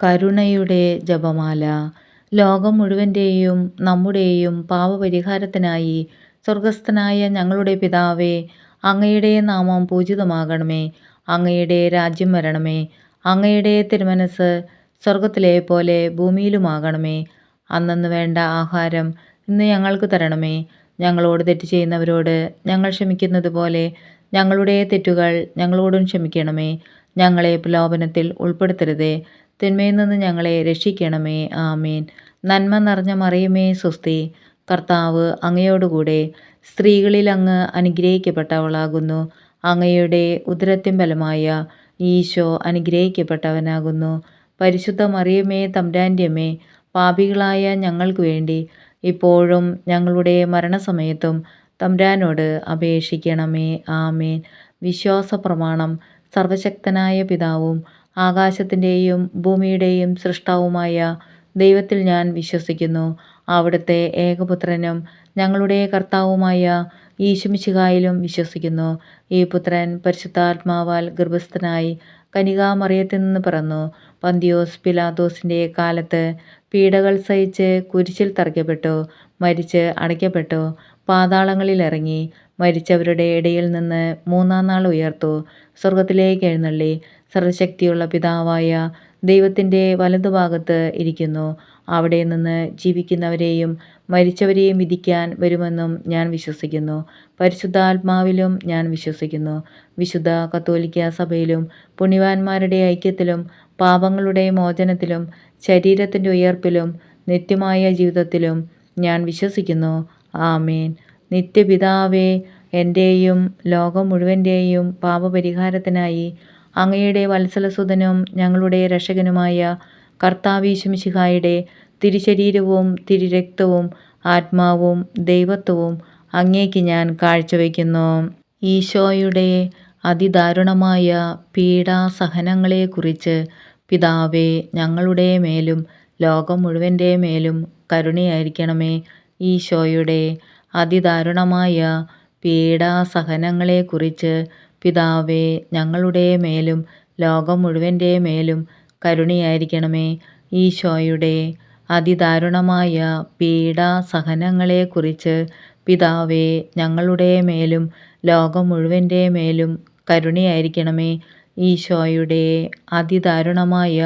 കരുണയുടെ ജപമാല. ലോകം മുഴുവൻ്റെയും നമ്മുടെയും പാപപരിഹാരത്തിനായി സ്വർഗസ്ഥനായ ഞങ്ങളുടെ പിതാവേ, അങ്ങയുടെ നാമം പൂജിതമാകണമേ. അങ്ങയുടെ രാജ്യം വരണമേ. അങ്ങയുടെ തിരുമനസ്സ് സ്വർഗത്തിലെ പോലെ ഭൂമിയിലുമാകണമേ. അന്നന്ന് വേണ്ട ആഹാരം ഇന്ന് ഞങ്ങൾക്ക് തരണമേ. ഞങ്ങളോട് തെറ്റ് ചെയ്യുന്നവരോട് ഞങ്ങൾ ക്ഷമിക്കുന്നത് പോലെ ഞങ്ങളുടെ തെറ്റുകൾ ഞങ്ങളോടും ക്ഷമിക്കണമേ. ഞങ്ങളെ പ്രലോഭനത്തിൽ ഉൾപ്പെടുത്തരുതേ, തിന്മയിൽ നിന്ന് ഞങ്ങളെ രക്ഷിക്കണമേ. ആമേൻ. നന്മ നിറഞ്ഞ മറിയമേ സ്വസ്തി, കർത്താവ് അങ്ങയോടുകൂടെ സ്ത്രീകളിൽ അങ്ങ് അനുഗ്രഹിക്കപ്പെട്ടവളാകുന്നു. അങ്ങയുടെ ഉദരത്തിൻ ഫലമായ ഈശോ അനുഗ്രഹിക്കപ്പെട്ടവനാകുന്നു. പരിശുദ്ധ മറിയമേ തമ്പുരാൻ്റെ അമ്മേ, പാപികളായ ഞങ്ങൾക്ക് വേണ്ടി ഇപ്പോഴും ഞങ്ങളുടെ മരണസമയത്തും തമ്പുരാനോട് അപേക്ഷിക്കണമേ. ആമേൻ. വിശ്വാസ പ്രമാണം. സർവശക്തനായ പിതാവും ആകാശത്തിൻ്റെയും ഭൂമിയുടെയും സൃഷ്ടാവുമായ ദൈവത്തിൽ ഞാൻ വിശ്വസിക്കുന്നു. അവിടുത്തെ ഏകപുത്രനും ഞങ്ങളുടെ കർത്താവുമായ ഈശോമിശിഹായിലും വിശ്വസിക്കുന്നു. ഈ പുത്രൻ പരിശുദ്ധാത്മാവാൽ ഗർഭസ്ഥനായി കന്യകാമറിയത്തിൽ നിന്ന് പിറന്നു. പന്തിയോസ് പിലാത്തോസിൻ്റെ കാലത്ത് പീഡകൾ സഹിച്ച് കുരിശിൽ തറയ്ക്കപ്പെട്ടു, മരിച്ച് അടയ്ക്കപ്പെട്ടു, പാതാളങ്ങളിൽ ഇറങ്ങി, മരിച്ചവരുടെ ഇടയിൽ നിന്ന് മൂന്നാം നാൾ ഉയർത്തു, സ്വർഗത്തിലേക്ക് എഴുന്നള്ളി, സർവശക്തിയുള്ള പിതാവായ ദൈവത്തിൻ്റെ വലതുഭാഗത്ത് ഇരിക്കുന്നു. അവിടെ നിന്ന് ജീവിക്കുന്നവരെയും മരിച്ചവരെയും വിധിക്കാൻ വരുമെന്നും ഞാൻ വിശ്വസിക്കുന്നു. പരിശുദ്ധാത്മാവിലും ഞാൻ വിശ്വസിക്കുന്നു. വിശുദ്ധ കത്തോലിക്ക സഭയിലും പുണ്യവാന്മാരുടെ ഐക്യത്തിലും പാപങ്ങളുടെ മോചനത്തിലും ശരീരത്തിൻ്റെ ഉയർപ്പിലും നിത്യമായ ജീവിതത്തിലും ഞാൻ വിശ്വസിക്കുന്നു. ആമേൻ. നിത്യപിതാവേ, എൻ്റെയും ലോകം മുഴുവൻ്റെയും പാപപരിഹാരത്തിനായി അങ്ങയുടെ വത്സലസുതനും ഞങ്ങളുടെ രക്ഷകനുമായ കർത്താവീശുമിശിഹായുടെ തിരുശരീരവും തിരുരക്തവും ആത്മാവും ദൈവത്വവും അങ്ങേക്ക് ഞാൻ കാഴ്ചവെക്കുന്നു. ഈശോയുടെ അതിദാരുണമായ പീഡാസഹനങ്ങളെക്കുറിച്ച് പിതാവേ, ഞങ്ങളുടെ മേലും ലോകം മുഴുവൻ്റെ മേലും കരുണയായിരിക്കണമേ. ഈശോയുടെ അതിദാരുണമായ പീഡാസഹനങ്ങളെക്കുറിച്ച് പിതാവേ, ഞങ്ങളുടെ മേലും ലോകം മുഴുവൻ്റെ മേലും കരുണയായിരിക്കണമേ. ഈശോയുടെ അതിദാരുണമായ പീഡാസഹനങ്ങളെക്കുറിച്ച് പിതാവേ, ഞങ്ങളുടെ മേലും ലോകം മുഴുവൻ്റെ മേലും കരുണയായിരിക്കണമേ. ഈശോയുടെ അതിദാരുണമായ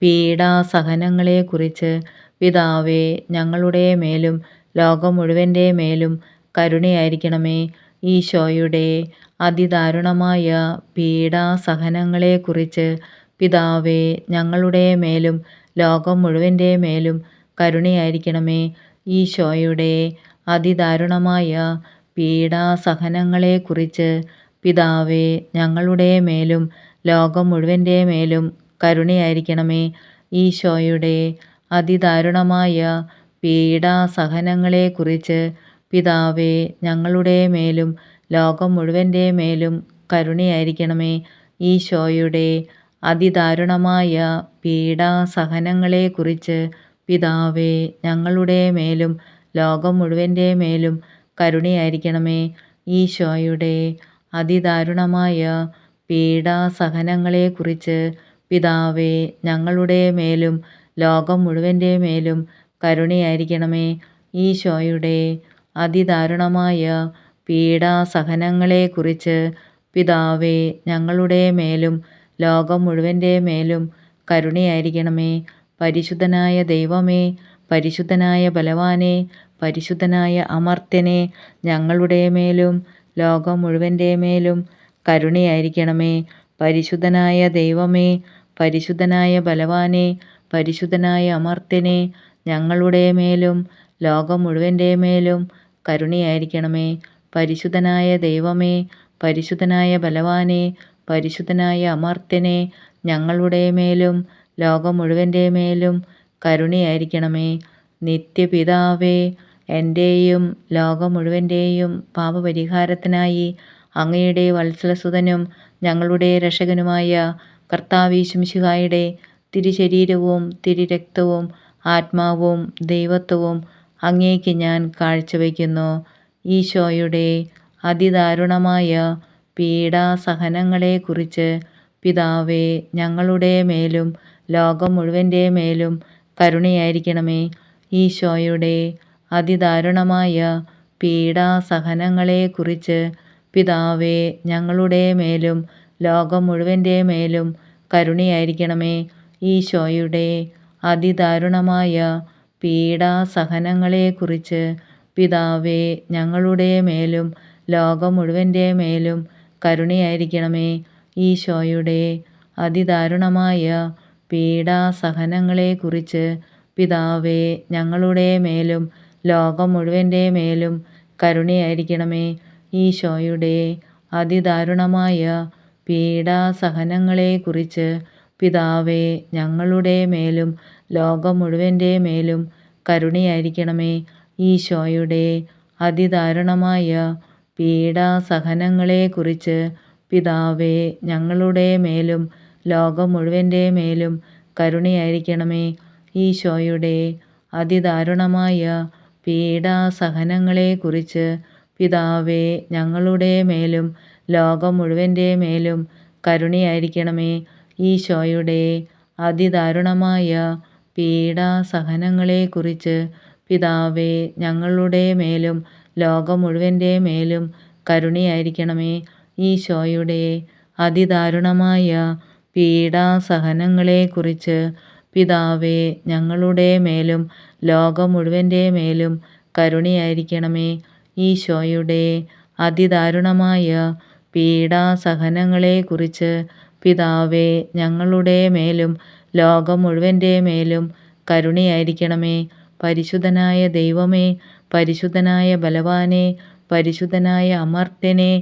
പീഡാസഹനങ്ങളെക്കുറിച്ച് പിതാവേ, ഞങ്ങളുടെ മേലും ലോകം മുഴുവൻ്റെ മേലും കരുണയായിരിക്കണമേ. ഈശോയുടെ അതിദാരുണമായ പീഡാസഹനങ്ങളെക്കുറിച്ച് പിതാവേ, ഞങ്ങളുടെ മേലും ലോകം മുഴുവൻ്റെ മേലും കരുണയായിരിക്കണമേ. ഈശോയുടെ അതിദാരുണമായ പീഡാസഹനങ്ങളെക്കുറിച്ച് പിതാവേ, ഞങ്ങളുടെ മേലും ലോകം മുഴുവൻ്റെ മേലും കരുണയായിരിക്കണമേ. ഈശോയുടെ അതിദാരുണമായ പീഡാസഹനങ്ങളെക്കുറിച്ച് പിതാവേ, ഞങ്ങളുടെ മേലും ലോകം മുഴുവൻ്റെ മേലും കരുണയായിരിക്കണമേ. ഈശോയുടെ അതിദാരുണമായ പീഡാസഹനങ്ങളെക്കുറിച്ച് പിതാവേ, ഞങ്ങളുടെ മേലും ലോകം മുഴുവൻ്റെ മേലും കരുണയായിരിക്കണമേ. ഈശോയുടെ അതിദാരുണമായ പീഡാസഹനങ്ങളെക്കുറിച്ച് പിതാവേ, ഞങ്ങളുടെ മേലും ലോകം മുഴുവൻ്റെ മേലും കരുണയായിരിക്കണമേ. ഈശോയുടെ അതിദാരുണമായ പീഡാസഹനങ്ങളെക്കുറിച്ച് പിതാവേ, ഞങ്ങളുടെ മേലും ലോകം മുഴുവൻ്റെ മേലും കരുണയായിരിക്കണമേ. പരിശുദ്ധനായ ദൈവമേ, പരിശുദ്ധനായ ബലവാനെ, പരിശുദ്ധനായ അമർത്യനെ, ഞങ്ങളുടെ മേലും ലോകം മുഴുവൻ്റെ മേലും കരുണയായിരിക്കണമേ. പരിശുദ്ധനായ ദൈവമേ, പരിശുദ്ധനായ ബലവാനെ, പരിശുദ്ധനായ അമർത്യനെ, ഞങ്ങളുടെ മേലും ലോകം മുഴുവൻ്റെ മേലും കരുണയായിരിക്കണമേ. പരിശുദ്ധനായ ദൈവമേ, പരിശുദ്ധനായ ബലവാനെ, പരിശുദ്ധനായ അമർത്യനെ, ഞങ്ങളുടെ മേലും ലോകം മുഴുവൻ്റെ മേലും കരുണയായിരിക്കണമേ. നിത്യപിതാവേ, എൻ്റെയും ലോകം മുഴുവൻ്റെയും പാപപരിഹാരത്തിനായി അങ്ങയുടെ വത്സലസുതനും ഞങ്ങളുടെ രക്ഷകനുമായ കർത്താവീശുമിശിഹായുടെ തിരുശരീരവും തിരുരക്തവും ആത്മാവും ദൈവത്വവും അങ്ങേക്ക് ഞാൻ കാഴ്ചവെക്കുന്നു. ഈശോയുടെ അതിദാരുണമായ പീഡാസഹനങ്ങളെക്കുറിച്ച് പിതാവേ, ഞങ്ങളുടെ മേലും ലോകം മുഴുവൻ്റെ മേലും കരുണയായിരിക്കണമേ. ഈശോയുടെ അതിദാരുണമായ പീഡാസഹനങ്ങളെക്കുറിച്ച് പിതാവേ, ഞങ്ങളുടെ മേലും ലോകം മുഴുവൻ്റെ മേലും കരുണയായിരിക്കണമേ. ഈശോയുടെ അതിദാരുണമായ പീഡാസഹനങ്ങളെക്കുറിച്ച് പിതാവേ, ഞങ്ങളുടെ മേലും ലോകം മുഴുവൻ്റെ മേലും കരുണയായിരിക്കണമേ. ഈശോയുടെ അതിദാരുണമായ പീഡാസഹനങ്ങളെക്കുറിച്ച് പിതാവേ, ഞങ്ങളുടെ മേലും ലോകം മുഴുവൻ്റെ മേലും കരുണയായിരിക്കണമേ. ഈശോയുടെ അതിദാരുണമായ പീഡാസഹനങ്ങളെക്കുറിച്ച് പിതാവേ, ഞങ്ങളുടെ മേലും ലോകം മുഴുവൻ്റെ മേലും കരുണയായിരിക്കണമേ. ഈശോയുടെ അതിദാരുണമായ പീഡാസഹനങ്ങളെക്കുറിച്ച് പിതാവേ, ഞങ്ങളുടെ മേലും ലോകം മുഴുവൻ്റെ മേലും കരുണയായിരിക്കണമേ. ഈശോയുടെ അതിദാരുണമായ പീഡാസഹനങ്ങളെക്കുറിച്ച് പിതാവേ, ഞങ്ങളുടെ മേലും ലോകം മുഴുവൻ്റെ മേലും കരുണയായിരിക്കണമേ. ഈശോയുടെ അതിദാരുണമായ പീഡാസഹനങ്ങളെക്കുറിച്ച് പിതാവേ, ഞങ്ങളുടെ മേലും ലോകം മുഴുവൻ്റെ മേലും കരുണയായിരിക്കണമേ. ഈശോയുടെ അതിദാരുണമായ പീഡാസഹനങ്ങളെക്കുറിച്ച് പിതാവേ, ഞങ്ങളുടെ മേലും ലോകം മുഴുവൻ്റെ മേലും കരുണയായിരിക്കണമേ. ഈശോയുടെ അതിദാരുണമായ പീഡാസഹനങ്ങളെക്കുറിച്ച് പിതാവേ, ഞങ്ങളുടെ മേലും ലോകം മുഴുവൻ്റെ മേലും കരുണയായിരിക്കണമേ. പരിശുദ്ധനായ ദൈവമേ, പരിശുദ്ധനായ ബലവാനെ, പരിശുദ്ധനായ അമർത്യനെ,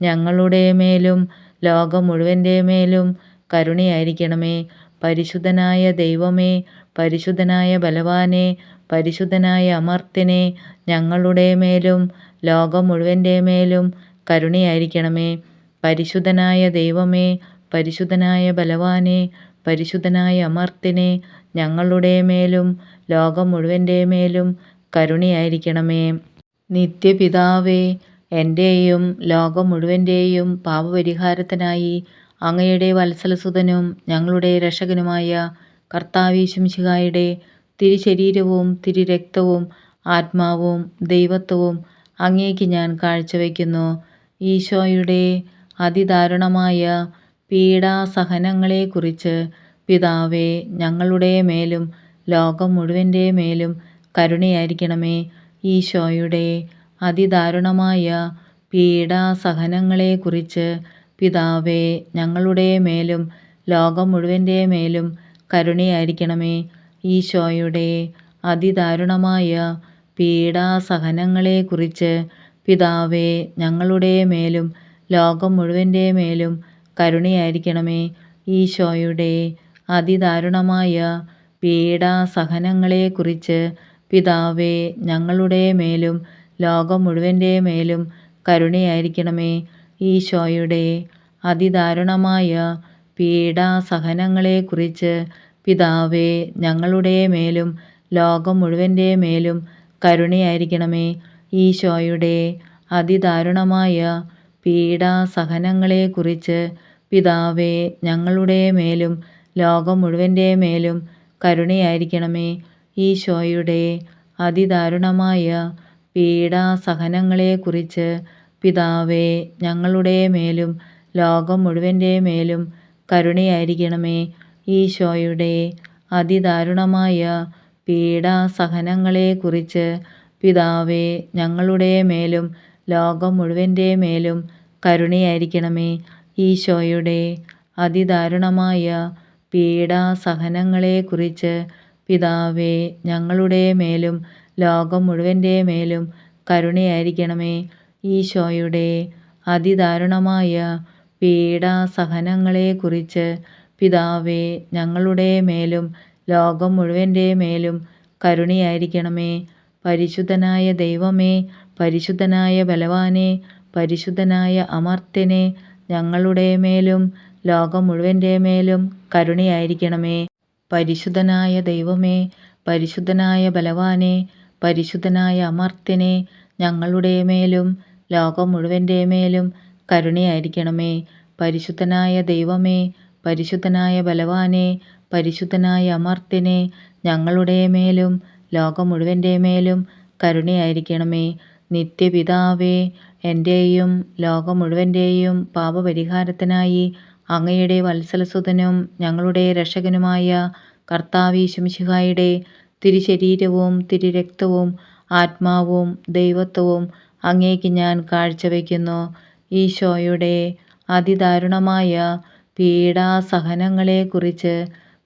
ഞങ്ങളുടെ മേലും ലോകം മുഴുവൻ്റെ മേലും കരുണയായിരിക്കണമേ. പരിശുദ്ധനായ ദൈവമേ, പരിശുദ്ധനായ ബലവാനെ, പരിശുദ്ധനായ അമർത്യനെ, ഞങ്ങളുടെ മേലും ലോകം മുഴുവൻ്റെ മേലും കരുണയായിരിക്കണമേ. പരിശുദ്ധനായ ദൈവമേ, പരിശുദ്ധനായ ബലവാനെ, പരിശുദ്ധനായ അമർത്യനെ, ഞങ്ങളുടെ മേലും ലോകം മുഴുവൻ്റെ മേലും കരുണയായിരിക്കണമേ. നിത്യപിതാവേ, എൻ്റെയും ലോകം മുഴുവൻ്റെയും പാപപരിഹാരത്തിനായി അങ്ങയുടെ വത്സലസുതനും ഞങ്ങളുടെ രക്ഷകനുമായ കർത്താവീശുമിശിഹായുടെ തിരുശരീരവും തിരുരക്തവും ആത്മാവും ദൈവത്വവും അങ്ങേക്ക് ഞാൻ കാഴ്ചവെക്കുന്നു. ഈശോയുടെ അതിദാരുണമായ പീഡാസഹനങ്ങളെക്കുറിച്ച് പിതാവേ, ഞങ്ങളുടെ മേലും ലോകം മുഴുവൻ്റെ മേലും കരുണയായിരിക്കണമേ. ഈശോയുടെ അതിദാരുണമായ പീഡാസഹനങ്ങളെക്കുറിച്ച് പിതാവേ, ഞങ്ങളുടെ മേലും ലോകം മുഴുവൻ്റെ മേലും കരുണയായിരിക്കണമേ. ഈശോയുടെ അതിദാരുണമായ പീഡാസഹനങ്ങളെക്കുറിച്ച് പിതാവേ, ഞങ്ങളുടെ മേലും ലോകം മുഴുവൻ്റെ മേലും കരുണയായിരിക്കണമേ. ഈശോയുടെ അതിദാരുണമായ പീഡാസഹനങ്ങളെക്കുറിച്ച് പിതാവേ, ഞങ്ങളുടെ മേലും ലോകം മുഴുവൻ്റെ മേലും കരുണയായിരിക്കണമേ. ഈശോയുടെ അതിദാരുണമായ പീഡാസഹനങ്ങളെക്കുറിച്ച് പിതാവേ, ഞങ്ങളുടെ മേലും ലോകം മുഴുവൻ്റെ മേലും കരുണയായിരിക്കണമേ. ഈശോയുടെ അതിദാരുണമായ പീഡാസഹനങ്ങളെക്കുറിച്ച് പിതാവേ, ഞങ്ങളുടെ മേലും ലോകം മുഴുവൻ്റെ മേലും കരുണയായിരിക്കണമേ. ഈശോയുടെ അതിദാരുണമായ പീഡാസഹനങ്ങളെക്കുറിച്ച് പിതാവേ, ഞങ്ങളുടെ മേലും ലോകം മുഴുവൻ്റെ മേലും കരുണയായിരിക്കണമേ. ഈശോയുടെ അതിദാരുണമായ പീഡാസഹനങ്ങളെക്കുറിച്ച് പിതാവേ, ഞങ്ങളുടെ മേലും ലോകം മുഴുവൻ്റെ മേലും കരുണയായിരിക്കണമേ. ഈശോയുടെ അതിദാരുണമായ പീഡാസഹനങ്ങളെക്കുറിച്ച് പിതാവേ, ഞങ്ങളുടെ മേലും ലോകം മുഴുവൻ്റെ മേലും കരുണയായിരിക്കണമേ. ഈശോയുടെ അതിദാരുണമായ പീഡാസഹനങ്ങളെക്കുറിച്ച് പിതാവേ, ഞങ്ങളുടെ മേലും ലോകം മുഴുവൻ്റെ മേലും കരുണയായിരിക്കണമേ. പരിശുദ്ധനായ ദൈവമേ, പരിശുദ്ധനായ ബലവാനെ, പരിശുദ്ധനായ അമർത്യനെ, ഞങ്ങളുടെ മേലും ലോകം മുഴുവൻ്റെ മേലും കരുണയായിരിക്കണമേ. പരിശുദ്ധനായ ദൈവമേ, പരിശുദ്ധനായ ബലവാനെ, പരിശുദ്ധനായ അമർത്യനെ, ഞങ്ങളുടെ മേലും ലോകം മുഴുവൻ്റെ മേലും കരുണയായിരിക്കണമേ. പരിശുദ്ധനായ ദൈവമേ, പരിശുദ്ധനായ ബലവാനെ, പരിശുദ്ധനായ അമർത്യനെ, ഞങ്ങളുടെ മേലും ലോകം മുഴുവൻ്റെ മേലും കരുണയായിരിക്കണമേ. നിത്യപിതാവേ, എൻ്റെയും ലോകം മുഴുവൻ്റെയും പാപപരിഹാരത്തിനായി അങ്ങയുടെ വത്സലസുതനും ഞങ്ങളുടെ രക്ഷകനുമായ കർത്താവീശുമിശിഹായുടെ തിരുശരീരവും തിരുരക്തവും ആത്മാവും ദൈവത്വവും അങ്ങേക്ക് ഞാൻ കാഴ്ചവെക്കുന്നു. ഈശോയുടെ അതിദാരുണമായ പീഡാസഹനങ്ങളെക്കുറിച്ച്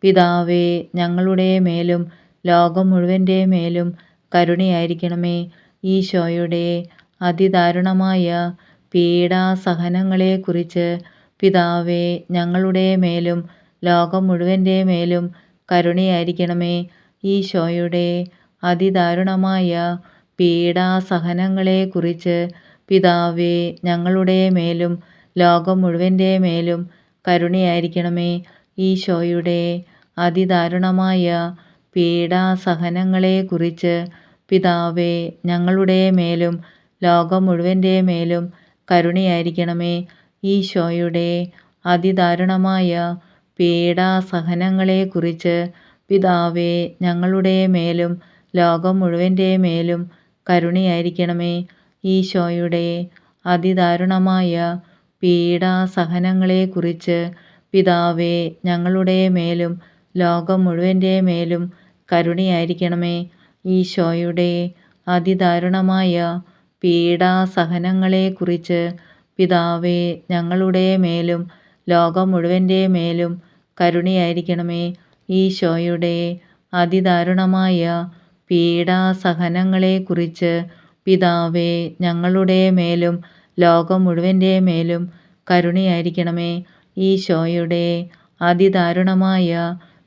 പിതാവേ, ഞങ്ങളുടെ മേലും ലോകം മുഴുവൻ്റെ മേലും കരുണയായിരിക്കണമേ. ഈശോയുടെ അതിദാരുണമായ പീഡാസഹനങ്ങളെക്കുറിച്ച് പിതാവേ, ഞങ്ങളുടെ മേലും ലോകം മുഴുവൻ്റെ മേലും കരുണയായിരിക്കണമേ. ഈശോയുടെ അതിദാരുണമായ പീഡാസഹനങ്ങളെക്കുറിച്ച് പിതാവേ, ഞങ്ങളുടെ മേലും ലോകം മുഴുവൻ്റെ മേലും കരുണയായിരിക്കണമേ. ഈശോയുടെ അതിദാരുണമായ പീഡാസഹനങ്ങളെക്കുറിച്ച് പിതാവേ, ഞങ്ങളുടെ മേലും ലോകം മുഴുവൻ്റെ മേലും കരുണയായിരിക്കണമേ. ഈശോയുടെ അതിദാരുണമായ പീഡാസഹനങ്ങളെക്കുറിച്ച് പിതാവേ, ഞങ്ങളുടെ മേലും ലോകം മുഴുവൻ്റെ മേലും കരുണയായിരിക്കണമേ. ഈശോയുടെ അതിദാരുണമായ പീഡാസഹനങ്ങളെക്കുറിച്ച് പിതാവേ, ഞങ്ങളുടെ മേലും ലോകം മുഴുവൻ്റെ മേലും കരുണയായിരിക്കണമേ. ഈശോയുടെ അതിദാരുണമായ പീഡാസഹനങ്ങളെക്കുറിച്ച് പിതാവേ, ഞങ്ങളുടെ മേലും ലോകം മുഴുവൻ്റെ മേലും കരുണയായിരിക്കണമേ. ഈശോയുടെ അതിദാരുണമായ പീഡാസഹനങ്ങളെക്കുറിച്ച് പിതാവേ, ഞങ്ങളുടെ മേലും ലോകം മുഴുവൻ്റെ മേലും കരുണയായിരിക്കണമേ. ഈശോയുടെ അതിദാരുണമായ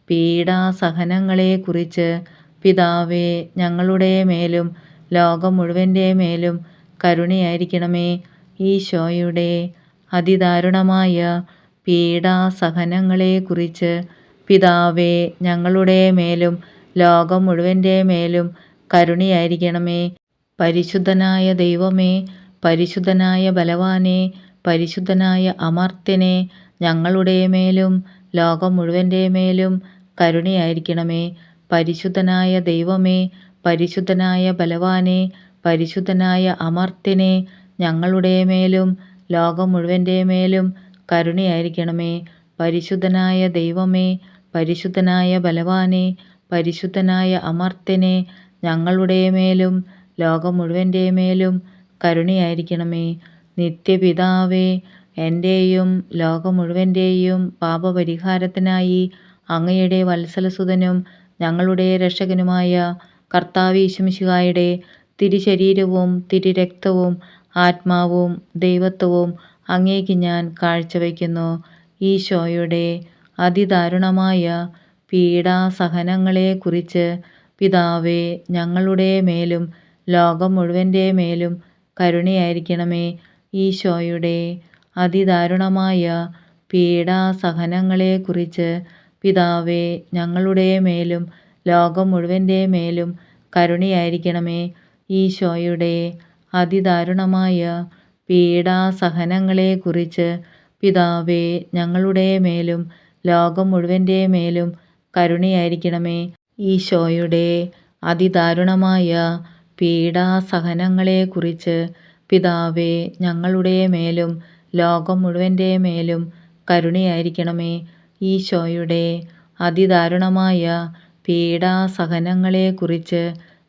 പീഡാസഹനങ്ങളെക്കുറിച്ച് പിതാവേ, ഞങ്ങളുടെ മേലും ലോകം മുഴുവൻ്റെ മേലും കരുണയായിരിക്കണമേ. ഈശോയുടെ അതിദാരുണമായ പീഡാസഹനങ്ങളെക്കുറിച്ച് പിതാവേ, ഞങ്ങളുടെ മേലും ലോകം മുഴുവൻ്റെ മേലും കരുണയായിരിക്കണമേ. പരിശുദ്ധനായ ദൈവമേ, പരിശുദ്ധനായ ബലവാനെ, പരിശുദ്ധനായ അമർത്യനെ, ഞങ്ങളുടെ മേലും ലോകം മുഴുവൻ്റെ മേലും കരുണയായിരിക്കണമേ. പരിശുദ്ധനായ ദൈവമേ, പരിശുദ്ധനായ ബലവാനെ, പരിശുദ്ധനായ അമർത്യനെ, ഞങ്ങളുടെ മേലും ലോകം മുഴുവൻ്റെ മേലും കരുണയായിരിക്കണമേ. പരിശുദ്ധനായ ദൈവമേ, പരിശുദ്ധനായ ബലവാനെ, പരിശുദ്ധനായ അമർത്യനെ, ഞങ്ങളുടെ മേലും ലോകം മുഴുവൻ്റെ മേലും കരുണയായിരിക്കണമേ. നിത്യപിതാവേ, എൻ്റെയും ലോകം മുഴുവൻ്റെയും പാപപരിഹാരത്തിനായി അങ്ങയുടെ വത്സലസുതനും ഞങ്ങളുടെ രക്ഷകനുമായ കർത്താവീശുമിശിഹായുടെ തിരുശരീരവും തിരുരക്തവും ആത്മാവും ദൈവത്വവും അങ്ങേക്ക് ഞാൻ കാഴ്ചവെക്കുന്നു. ഈശോയുടെ അതിദാരുണമായ പീഡാസഹനങ്ങളെക്കുറിച്ച് പിതാവേ, ഞങ്ങളുടെ മേലും ലോകം മുഴുവൻ്റെ മേലും കരുണയായിരിക്കണമേ. ഈശോയുടെ അതിദാരുണമായ പീഡാസഹനങ്ങളെക്കുറിച്ച് പിതാവേ, ഞങ്ങളുടെ മേലും ലോകം മുഴുവൻ്റെ മേലും കരുണയായിരിക്കണമേ. ഈശോയുടെ അതിദാരുണമായ പീഡാസഹനങ്ങളെക്കുറിച്ച് പിതാവേ, ഞങ്ങളുടെ മേലും ലോകം മുഴുവൻ്റെ മേലും കരുണയായിരിക്കണമേ. ഈശോയുടെ അതിദാരുണമായ പീഡാസഹനങ്ങളെക്കുറിച്ച് പിതാവേ, ഞങ്ങളുടെ മേലും ലോകം മുഴുവൻ്റെ മേലും കരുണയായിരിക്കണമേ. ഈശോയുടെ അതിദാരുണമായ പീഡാസഹനങ്ങളെക്കുറിച്ച്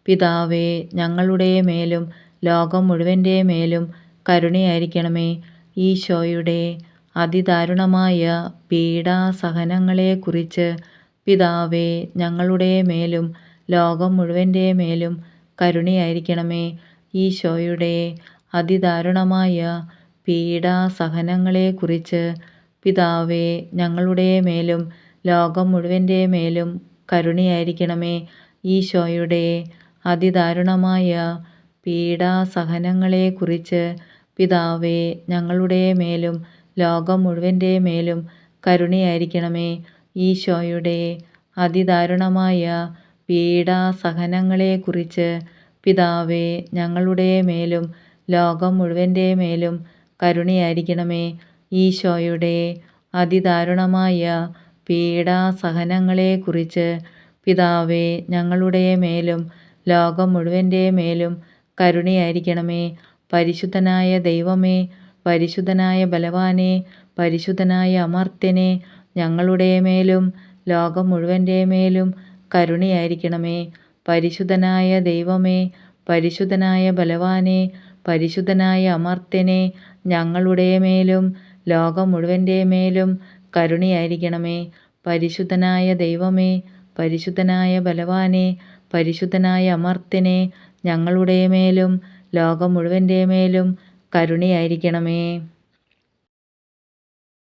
പിതാവേ, ഞങ്ങളുടെ മേലും ലോകം മുഴുവൻ്റെ മേലും കരുണയായിരിക്കണമേ. ഈശോയുടെ അതിദാരുണമായ പീഡാസഹനങ്ങളെക്കുറിച്ച് പിതാവേ, ഞങ്ങളുടെ മേലും ലോകം മുഴുവൻ്റെ മേലും കരുണയായിരിക്കണമേ. ഈശോയുടെ അതിദാരുണമായ പീഡാസഹനങ്ങളെക്കുറിച്ച് പിതാവേ, ഞങ്ങളുടെ മേലും ലോകം മുഴുവൻ്റെ മേലും കരുണയായിരിക്കണമേ. ഈശോയുടെ അതിദാരുണമായ പീഡാസഹനങ്ങളെക്കുറിച്ച് പിതാവേ, ഞങ്ങളുടെ മേലും ലോകം മുഴുവൻ്റെ മേലും കരുണയായിരിക്കണമേ. ഈശോയുടെ അതിദാരുണമായ പീഡാസഹനങ്ങളെക്കുറിച്ച് പിതാവേ, ഞങ്ങളുടെ മേലും ലോകം മുഴുവൻ്റെ മേലും കരുണയായിരിക്കണമേ. ഈശോയുടെ അതിദാരുണമായ പീഡാസഹനങ്ങളെക്കുറിച്ച് പിതാവേ ഞങ്ങളുടെ മേലും ലോകം മുഴുവൻ്റെ മേലും കരുണയായിരിക്കണമേ. പരിശുദ്ധനായ ദൈവമേ, പരിശുദ്ധനായ ബലവാനെ, പരിശുദ്ധനായ അമർത്യനെ, ഞങ്ങളുടെ മേലും ലോകം മുഴുവൻ്റെ മേലും കരുണയായിരിക്കണമേ. പരിശുദ്ധനായ ദൈവമേ, പരിശുദ്ധനായ ബലവാനെ, പരിശുദ്ധനായ അമർത്യനെ, ഞങ്ങളുടെ മേലും ലോകം മുഴുവൻ്റെ മേലും കരുണയായിരിക്കണമേ. പരിശുദ്ധനായ ദൈവമേ, പരിശുദ്ധനായ ബലവാനെ, പരിശുദ്ധനായ അമർത്യനെ, ഞങ്ങളുടെ മേലും ലോകം മുഴുവൻ്റെ മേലും കരുണയായിരിക്കണമേ.